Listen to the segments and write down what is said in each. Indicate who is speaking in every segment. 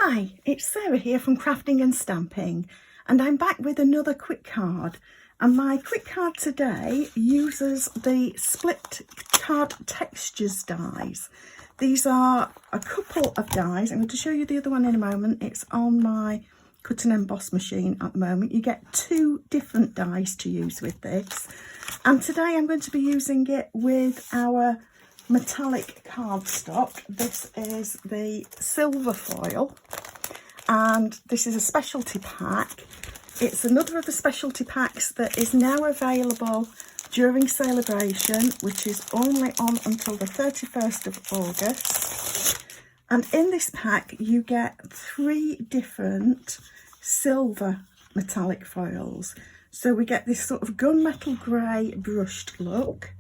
Speaker 1: Hi, it's Sarah here from Crafting and Stamping, and I'm back with another quick card. And my quick card today uses the split card textures dies. These are a couple of dies. I'm going to show you the other one in a moment. It's on my cut and emboss machine at the moment. You get two different dies to use with this. And today I'm going to be using it with our metallic cardstock. This is the silver foil, and this is a specialty pack. It's another of the specialty packs that is now available during Sale-a-bration, which is only on until the 31st of August. And in this pack you get 3 different silver metallic foils. So we get this sort of gunmetal grey brushed look,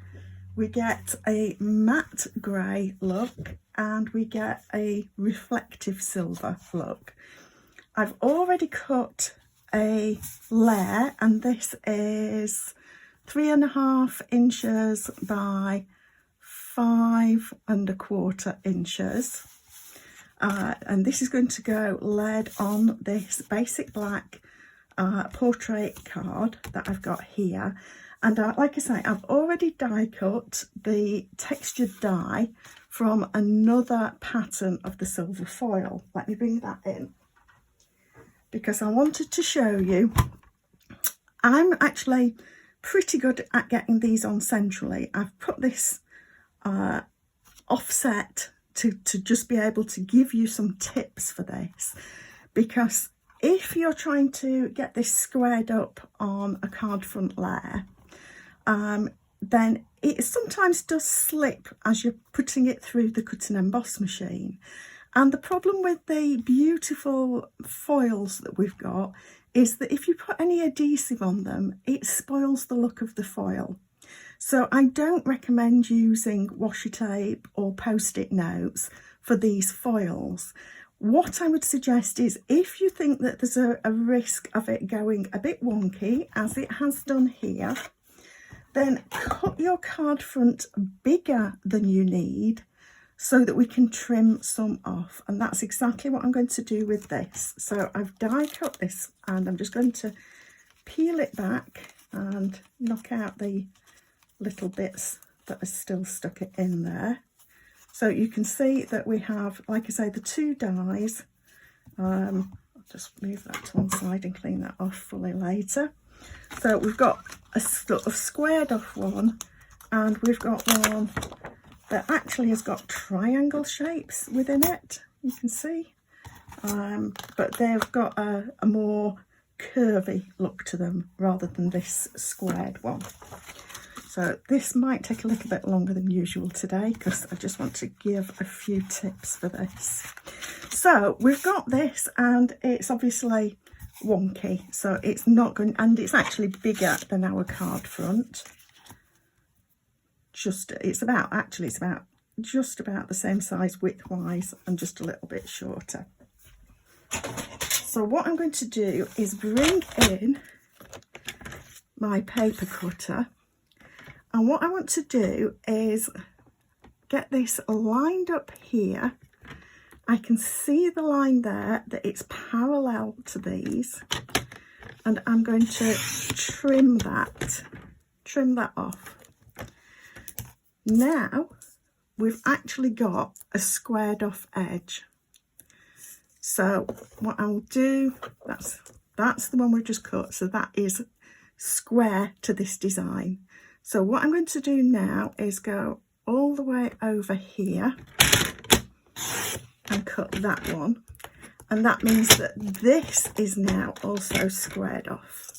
Speaker 1: we get a matte grey look, and we get a reflective silver look. I've already cut a layer, and this is 3.5 inches by 5.25 inches. And this is going to go layered on this basic black portrait card that I've got here. And like I say, I've already die cut the textured die from another pattern of the silver foil. Let me bring that in, because I wanted to show you. I'm actually pretty good at getting these on centrally. I've put this offset to just be able to give you some tips for this, because if you're trying to get this squared up on a card front layer, then it sometimes does slip as you're putting it through the cut and emboss machine. And the problem with the beautiful foils that we've got is that if you put any adhesive on them, it spoils the look of the foil. So I don't recommend using washi tape or post-it notes for these foils. What I would suggest is, if you think that there's a risk of it going a bit wonky, as it has done here, then cut your card front bigger than you need so that we can trim some off. And that's exactly what I'm going to do with this. So I've die cut this, and I'm just going to peel it back and knock out the little bits that are still stuck in there. So you can see that we have, like I say, the 2 dies. I'll just move that to one side and clean that off fully later. So we've got a sort of squared off one, and we've got one that actually has got triangle shapes within it, you can see. But they've got a more curvy look to them rather than this squared one. So this might take a little bit longer than usual today, because I just want to give a few tips for this. So we've got this, and it's obviously wonky, so it's not going, and it's actually bigger than our card front. It's about just about the same size width wise, and just a little bit shorter. So what I'm going to do is bring in my paper cutter, and what I want to do is get this lined up here. I can see the line there, that it's parallel to these, and I'm going to trim that off. Now we've actually got a squared off edge. So what I'll do, that's the one we've just cut, so that is square to this design. So what I'm going to do now is go all the way over here and cut that one, and that means that this is now also squared off.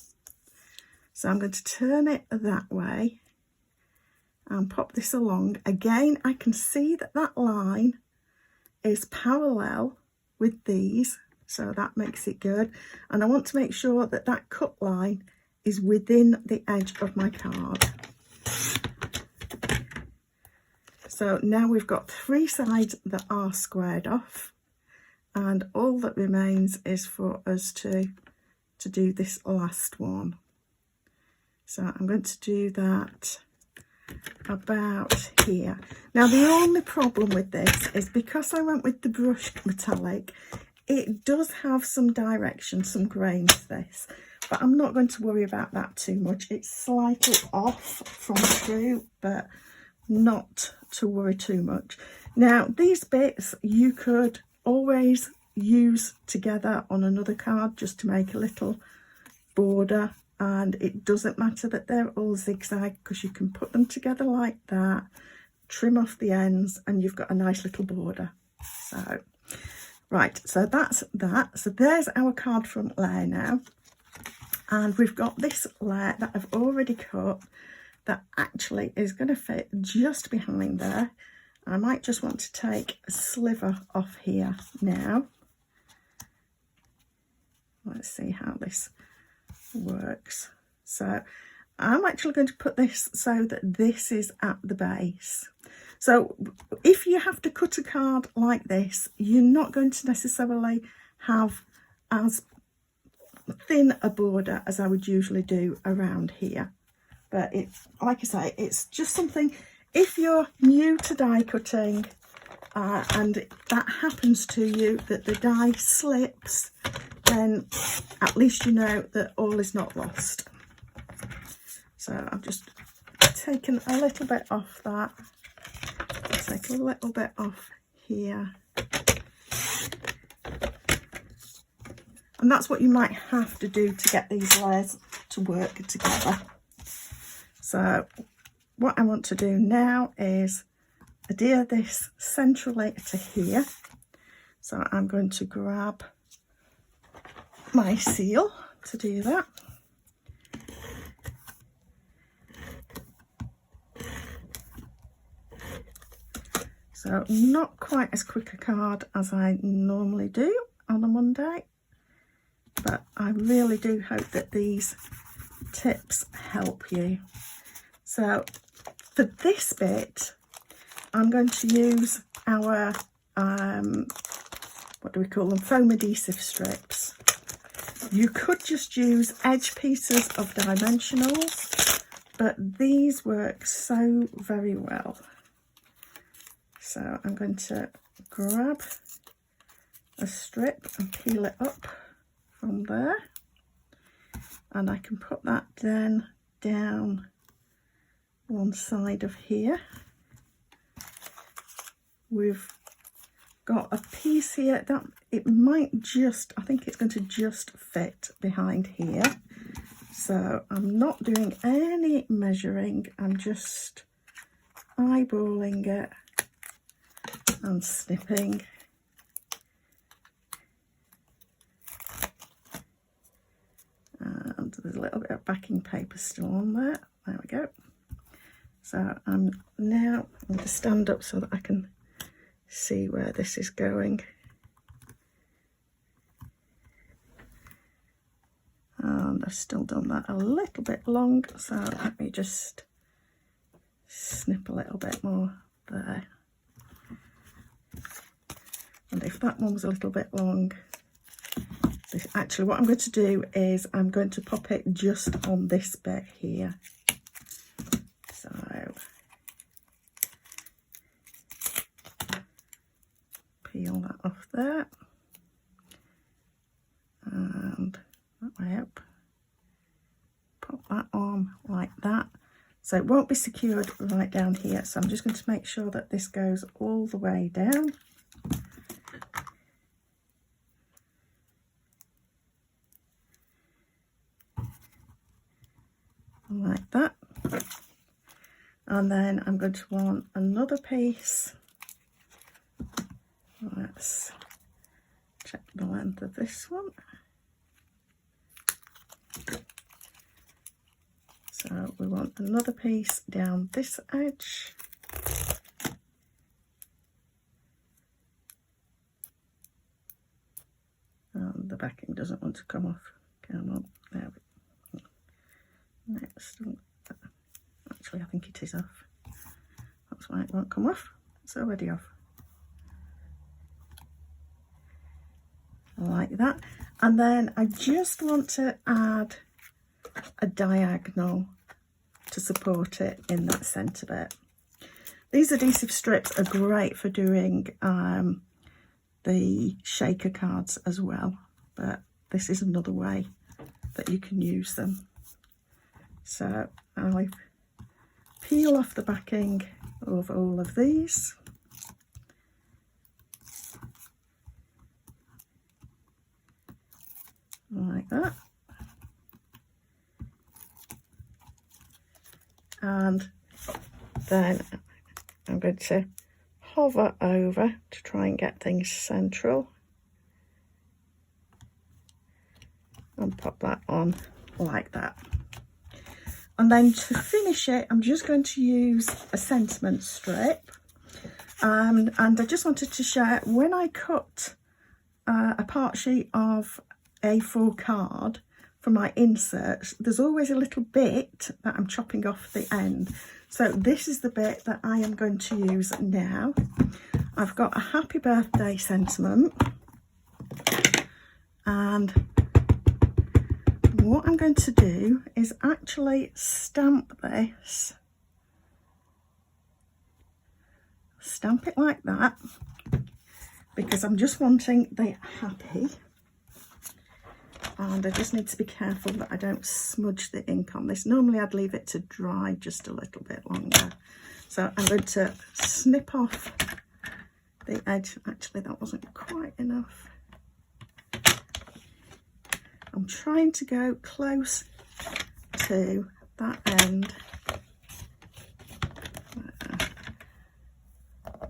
Speaker 1: So I'm going to turn it that way and pop this along. Again, I can see that that line is parallel with these, so that makes it good, and I want to make sure that that cut line is within the edge of my card. So now we've got 3 sides that are squared off, and all that remains is for us to do this last one. So I'm going to do that about here. Now the only problem with this is, because I went with the brushed metallic, it does have some direction, some grain to this, but I'm not going to worry about that too much. It's slightly off from true, but not to worry too much. Now, these bits you could always use together on another card just to make a little border, and it doesn't matter that they're all zigzag, because you can put them together like that, trim off the ends, and you've got a nice little border. So right, so that's that. So there's our card front layer now, and we've got this layer that I've already cut that actually is going to fit just behind there. I might just want to take a sliver off here now. Let's see how this works. So I'm actually going to put this so that this is at the base. So if you have to cut a card like this, you're not going to necessarily have as thin a border as I would usually do around here. But it's, like I say, it's just something, if you're new to die cutting and that happens to you, that the die slips, then at least you know that all is not lost. So I've just taken a little bit off that. I'll take a little bit off here. And that's what you might have to do to get these layers to work together. So what I want to do now is adhere this centrally to here. So I'm going to grab my seal to do that. So not quite as quick a card as I normally do on a Monday, but I really do hope that these tips help you. So for this bit, I'm going to use our, what do we call them, foam adhesive strips. You could just use edge pieces of dimensionals, but these work so very well. So I'm going to grab a strip and peel it up from there, and I can put that then down one side of here. We've got a piece here that it might just, I think it's going to just fit behind here. So I'm not doing any measuring, I'm just eyeballing it and snipping. And there's a little bit of backing paper still on there. There we go. So I'm now going to stand up so that I can see where this is going. And I've still done that a little bit long, so let me just snip a little bit more there. And if that one was a little bit long, actually what I'm going to do is I'm going to pop it just on this bit here. So peel that off there, and that way up, pop that on like that. So it won't be secured right down here, so I'm just going to make sure that this goes all the way down. Like that. And then I'm going to want another piece. Let's check the length of this one. So we want another piece down this edge. And the backing doesn't want to come off. Come on, there we go. Next, actually I think it is off. That's why it won't come off. It's already off. Like that. And then I just want to add a diagonal to support it in that centre bit. These adhesive strips are great for doing the shaker cards as well, but this is another way that you can use them. So I'll peel off the backing of all of these. Like that. And then I'm going to hover over to try and get things central and pop that on like that. And then to finish it, I'm just going to use a sentiment strip. And I just wanted to share, when I cut a part sheet of A4 card for my inserts, there's always a little bit that I'm chopping off the end. So this is the bit that I am going to use now. I've got a happy birthday sentiment, and what I'm going to do is actually stamp this, stamp it like that, because I'm just wanting the happy, and I just need to be careful that I don't smudge the ink on this. Normally I'd leave it to dry just a little bit longer. So I'm going to snip off the edge. Actually, that wasn't quite enough. I'm trying to go close to that end.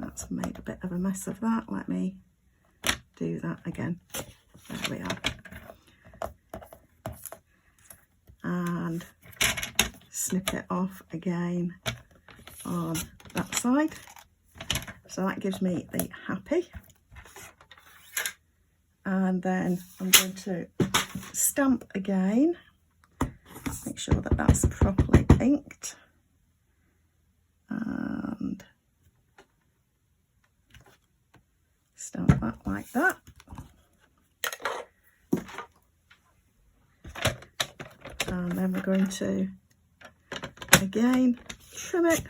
Speaker 1: That's made a bit of a mess of that. Let me do that again. There we are. And snip it off again on that side. So that gives me the happy. And then I'm going to stamp again, make sure that that's properly inked, and stamp that like that. And then we're going to again trim it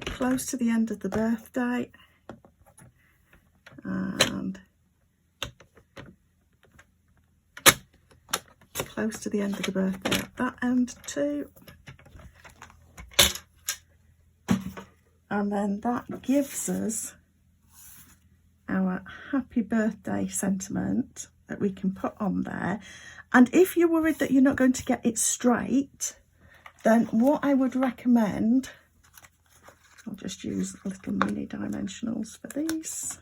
Speaker 1: close to the end of the birthday, and close to the end of the birthday at that end too. And then that gives us our happy birthday sentiment that we can put on there. And if you're worried that you're not going to get it straight, then what I would recommend, I'll just use little mini dimensionals for these.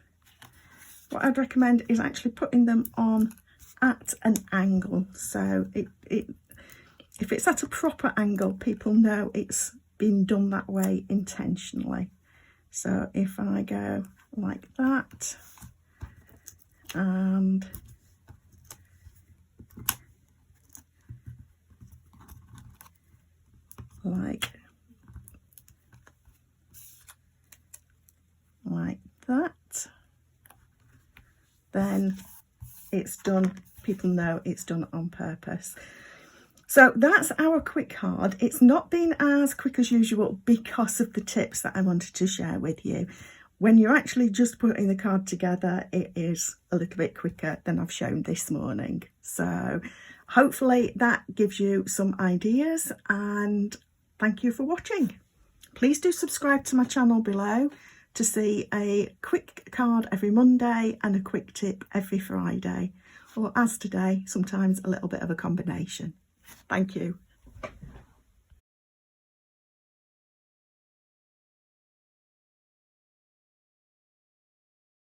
Speaker 1: What I'd recommend is actually putting them on at an angle, so if it's at a proper angle, people know it's been done that way intentionally. So if I go like that, and like that, then it's done. People know it's done on purpose. So that's our quick card. It's not been as quick as usual because of the tips that I wanted to share with you. When you're actually just putting the card together, it is a little bit quicker than I've shown this morning. So hopefully that gives you some ideas, and thank you for watching. Please do subscribe to my channel below to see a quick card every Monday and a quick tip every Friday, or as today, sometimes a little bit of a combination. Thank you.